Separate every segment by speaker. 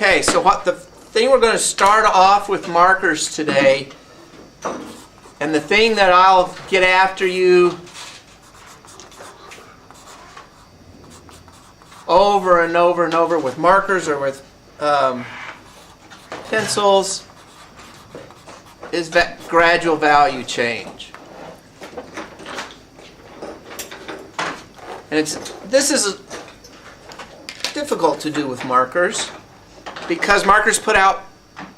Speaker 1: Okay, so what the thing we're going to start off with markers today, and the thing that I'll get after you over and over and over with markers or with pencils is that gradual value change. And this is difficult to do with markers because markers put out,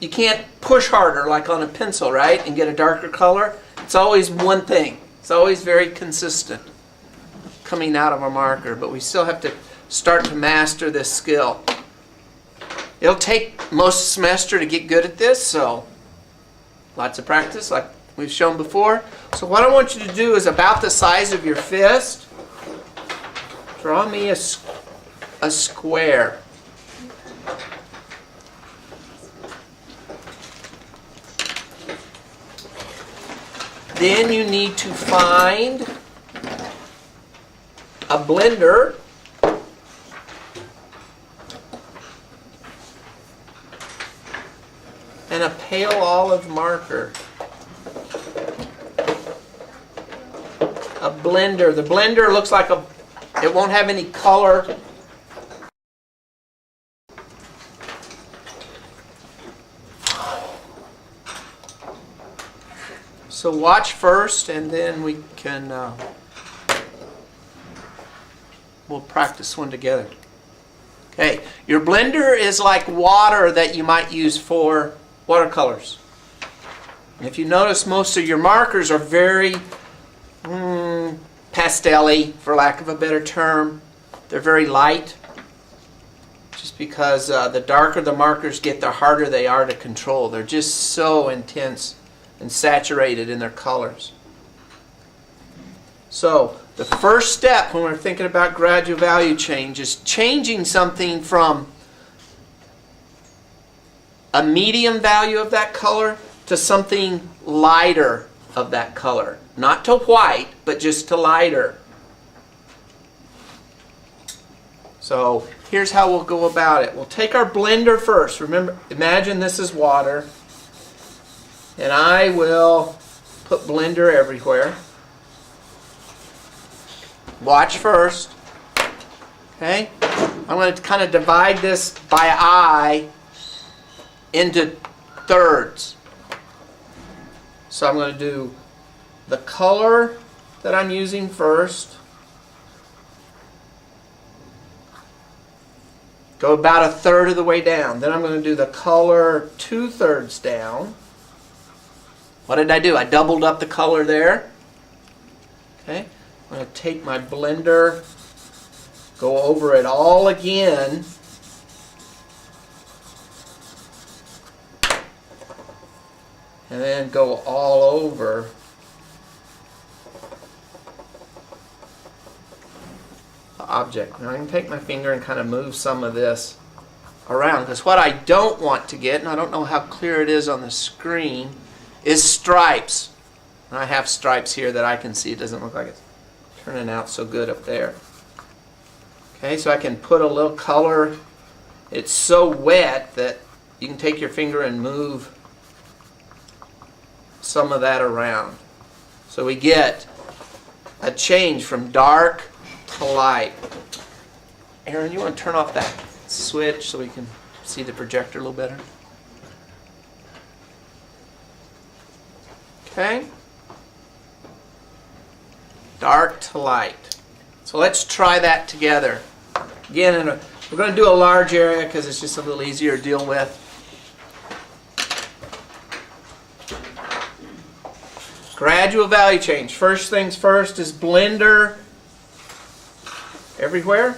Speaker 1: you can't push harder like on a pencil, right, and get a darker color. It's always one thing. It's always very consistent coming out of a marker, but we still have to start to master this skill. It'll take most semester to get good at this, so lots of practice like we've shown before. So what I want you to do is about the size of your fist, draw me a square. Then you need to find a blender and a pale olive marker. A blender. The blender looks like it won't have any color. So watch first, and then we can we'll practice one together. Okay, your blender is like water that you might use for watercolors. And if you notice, most of your markers are very pastel-y, for lack of a better term. They're very light, just because the darker the markers get, the harder they are to control. They're just so intense and saturated in their colors. So the first step when we're thinking about gradual value change is changing something from a medium value of that color to something lighter of that color. Not to white, but just to lighter. So here's how we'll go about it. We'll take our blender first. Remember, imagine this is water. And I will put blender everywhere. Watch first. Okay? I'm going to kind of divide this by eye into thirds. So I'm going to do the color that I'm using first. Go about a third of the way down. Then I'm going to do the color 2/3 down. What did I do? I doubled up the color there. Okay. I'm going to take my blender, go over it all again. And then go all over the object. Now I can take my finger and kind of move some of this around, because what I don't want to get, and I don't know how clear it is on the screen, is stripes. And I have stripes here that I can see. It doesn't look like it's turning out so good up there. Okay, so I can put a little color. It's so wet that you can take your finger and move some of that around. So we get a change from dark to light. Aaron, you want to turn off that switch so we can see the projector a little better? Okay? Dark to light. So let's try that together. Again, we're going to do a large area because it's just a little easier to deal with. Gradual value change. First things first is blender everywhere.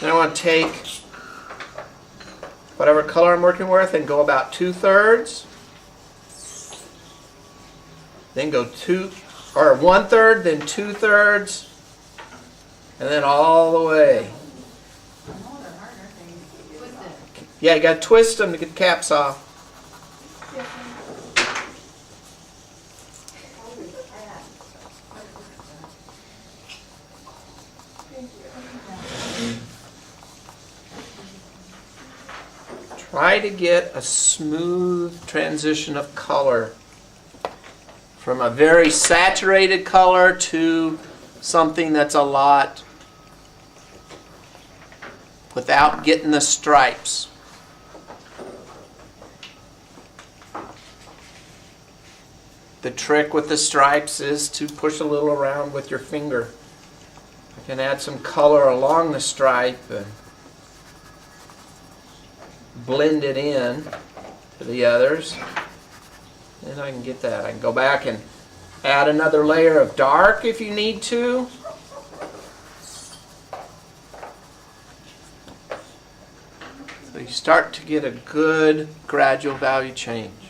Speaker 1: Then I want to take whatever color I'm working with and go about 2/3. Then go 1/3, then 2/3, And then all the way. Yeah, you got to twist them to get the caps off. Try to get a smooth transition of color from a very saturated color to something that's a lot without getting the stripes. The trick with the stripes is to push a little around with your finger. You can add some color along the stripe and blend it in to the others. And I can get that. I can go back and add another layer of dark if you need to. So you start to get a good gradual value change.